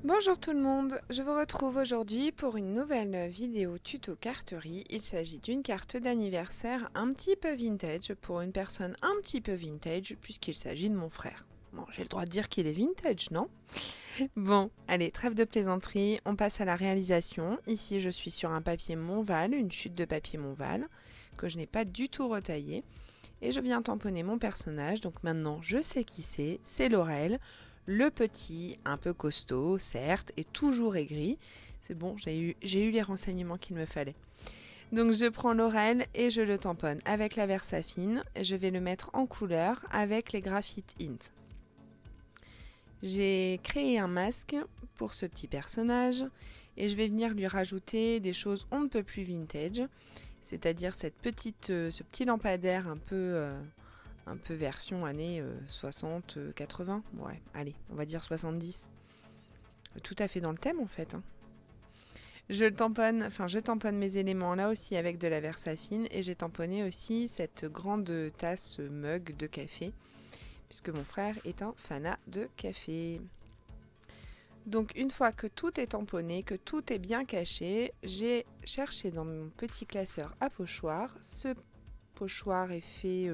Bonjour tout le monde, je vous retrouve aujourd'hui pour une nouvelle vidéo tuto carterie. Il s'agit d'une carte d'anniversaire un petit peu vintage pour une personne un petit peu vintage puisqu'il s'agit de mon frère. Bon, j'ai le droit de dire qu'il est vintage, non? Bon, allez, trêve de plaisanterie, on passe à la réalisation. Ici, je suis sur un papier Monval, une chute de papier Monval que je n'ai pas du tout retaillé. Et je viens tamponner mon personnage, donc maintenant je sais qui c'est Laurel, le petit, un peu costaud, certes, et toujours aigri. C'est bon, j'ai eu les renseignements qu'il me fallait. Donc je prends Laurel et je le tamponne avec la Versafine. Je vais le mettre en couleur avec les Graphite Int. J'ai créé un masque pour ce petit personnage et je vais venir lui rajouter des choses on ne peut plus vintage, c'est-à-dire ce petit lampadaire un peu version années 60, 80, ouais, allez, on va dire 70. Tout à fait dans le thème en fait. Je tamponne mes éléments là aussi avec de la Versafine et j'ai tamponné aussi cette grande tasse mug de café puisque mon frère est un fanat de café. Donc une fois que tout est tamponné, que tout est bien caché, j'ai cherché dans mon petit classeur à pochoir. Ce pochoir est fait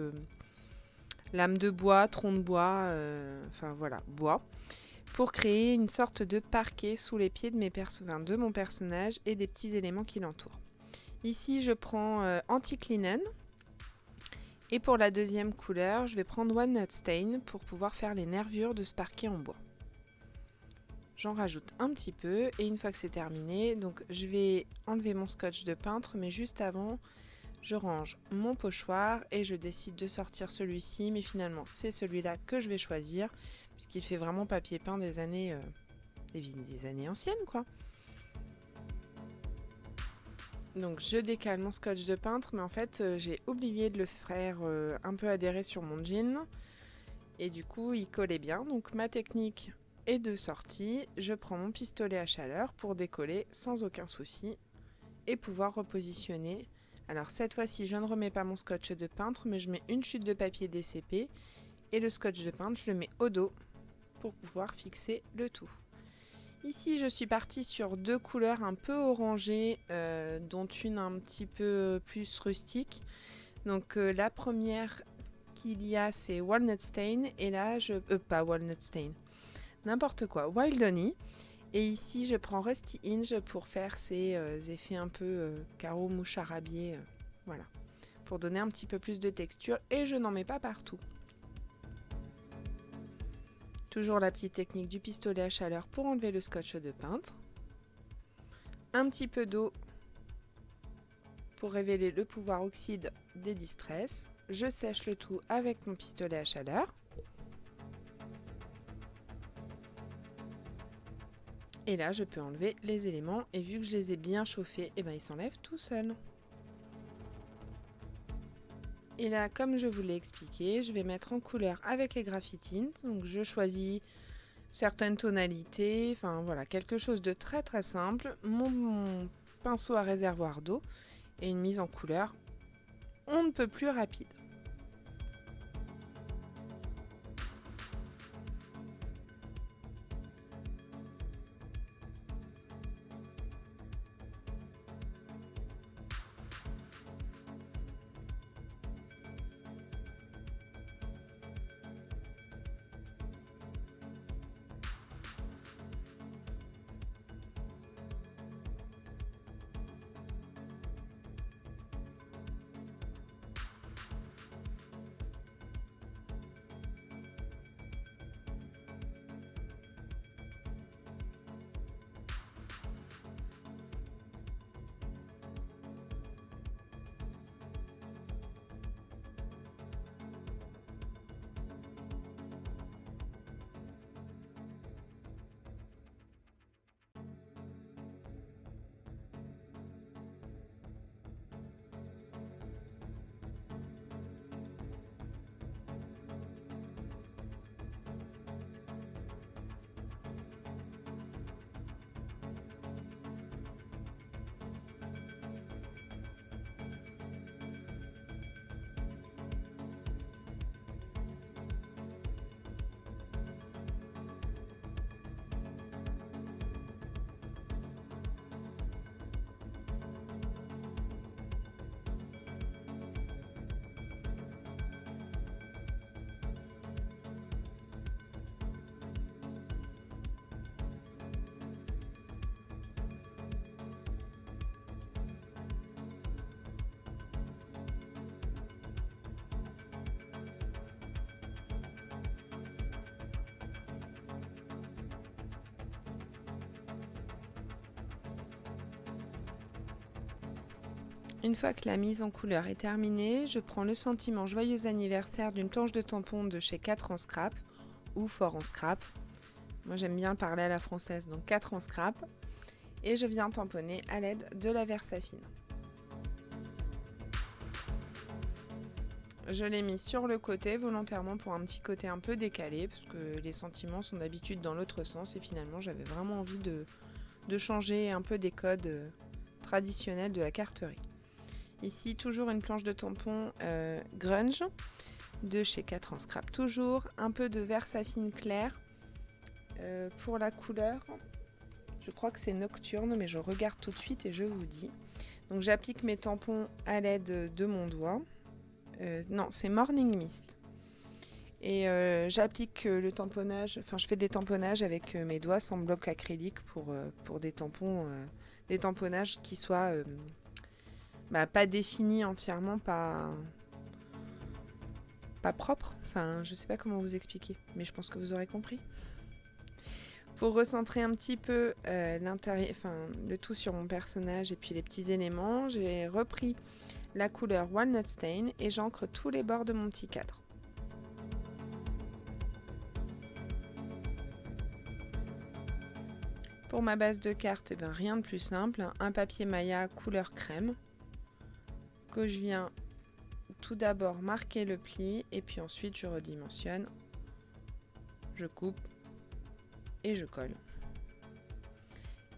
lame de bois, tronc de bois, bois, pour créer une sorte de parquet sous les pieds de mon personnage et des petits éléments qui l'entourent. Ici, je prends Anti-Linen. Et pour la deuxième couleur, je vais prendre Walnut Stain pour pouvoir faire les nervures de ce parquet en bois. J'en rajoute un petit peu et une fois que c'est terminé, donc je vais enlever mon scotch de peintre, mais juste avant, je range mon pochoir et je décide de sortir celui-ci, mais finalement c'est celui-là que je vais choisir puisqu'il fait vraiment papier peint des années anciennes quoi. Donc je décale mon scotch de peintre, mais en fait j'ai oublié de le faire un peu adhérer sur mon jean et du coup il collait bien. Donc ma technique est de sortie, je prends mon pistolet à chaleur pour décoller sans aucun souci et pouvoir repositionner. Alors cette fois-ci, je ne remets pas mon scotch de peintre, mais je mets une chute de papier DCP et le scotch de peintre, je le mets au dos pour pouvoir fixer le tout. Ici, je suis partie sur deux couleurs un peu orangées, dont une un petit peu plus rustique. Donc la première qu'il y a, c'est Walnut Stain, et là, pas Walnut Stain, n'importe quoi, Wild Honey. Et ici, je prends Rusty Hinge pour faire ces effets un peu carreau mouche arabier, voilà, pour donner un petit peu plus de texture, et je n'en mets pas partout. Toujours la petite technique du pistolet à chaleur pour enlever le scotch de peintre. Un petit peu d'eau pour révéler le pouvoir oxyde des Distress. Je sèche le tout avec mon pistolet à chaleur. Et là, je peux enlever les éléments et vu que je les ai bien chauffés, ils s'enlèvent tout seuls. Et là, comme je vous l'ai expliqué, je vais mettre en couleur avec les Graphite Int. Donc je choisis certaines tonalités, enfin voilà, quelque chose de très très simple. Mon pinceau à réservoir d'eau et une mise en couleur on ne peut plus rapide. Une fois que la mise en couleur est terminée, je prends le sentiment joyeux anniversaire d'une planche de tampon de chez 4 en scrap ou Fort en scrap. Moi j'aime bien parler à la française, donc 4 en scrap. Et je viens tamponner à l'aide de la Versafine. Je l'ai mis sur le côté volontairement pour un petit côté un peu décalé parce que les sentiments sont d'habitude dans l'autre sens et finalement j'avais vraiment envie de changer un peu des codes traditionnels de la carterie. Ici toujours une planche de tampon grunge de chez 4 en scrap toujours, un peu de Versafine clair pour la couleur. Je crois que c'est nocturne, mais je regarde tout de suite et je vous dis. Donc j'applique mes tampons à l'aide de mon doigt. Non, c'est Morning Mist. Et j'applique le tamponnage, enfin je fais des tamponnages avec mes doigts sans bloc acrylique pour des tampons, des tamponnages qui soient pas définis entièrement, pas propres. Enfin, je sais pas comment vous expliquer, mais je pense que vous aurez compris. Pour recentrer un petit peu le tout sur mon personnage et puis les petits éléments, j'ai repris la couleur Walnut Stain et j'encre tous les bords de mon petit cadre. Pour ma base de carte, rien de plus simple, un papier Maya couleur crème que je viens tout d'abord marquer le pli et puis ensuite je redimensionne, je coupe et je colle.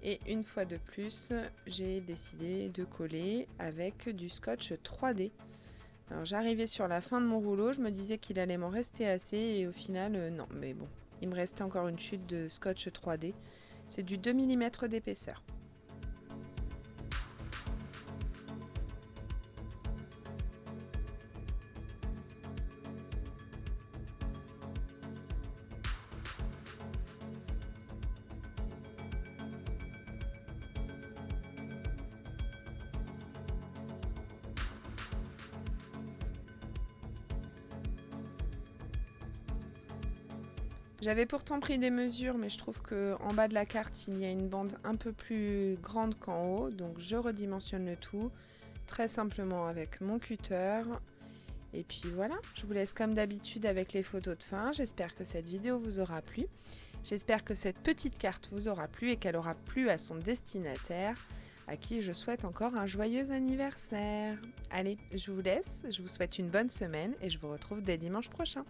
Et une fois de plus, j'ai décidé de coller avec du scotch 3D. Alors j'arrivais sur la fin de mon rouleau, je me disais qu'il allait m'en rester assez et au final non, mais bon, il me restait encore une chute de scotch 3D. C'est du 2 mm d'épaisseur. J'avais pourtant pris des mesures, mais je trouve qu'en bas de la carte, il y a une bande un peu plus grande qu'en haut. Donc je redimensionne le tout, très simplement avec mon cutter. Et puis voilà, je vous laisse comme d'habitude avec les photos de fin. J'espère que cette vidéo vous aura plu. J'espère que cette petite carte vous aura plu et qu'elle aura plu à son destinataire, à qui je souhaite encore un joyeux anniversaire. Allez, je vous laisse, je vous souhaite une bonne semaine et je vous retrouve dès dimanche prochain.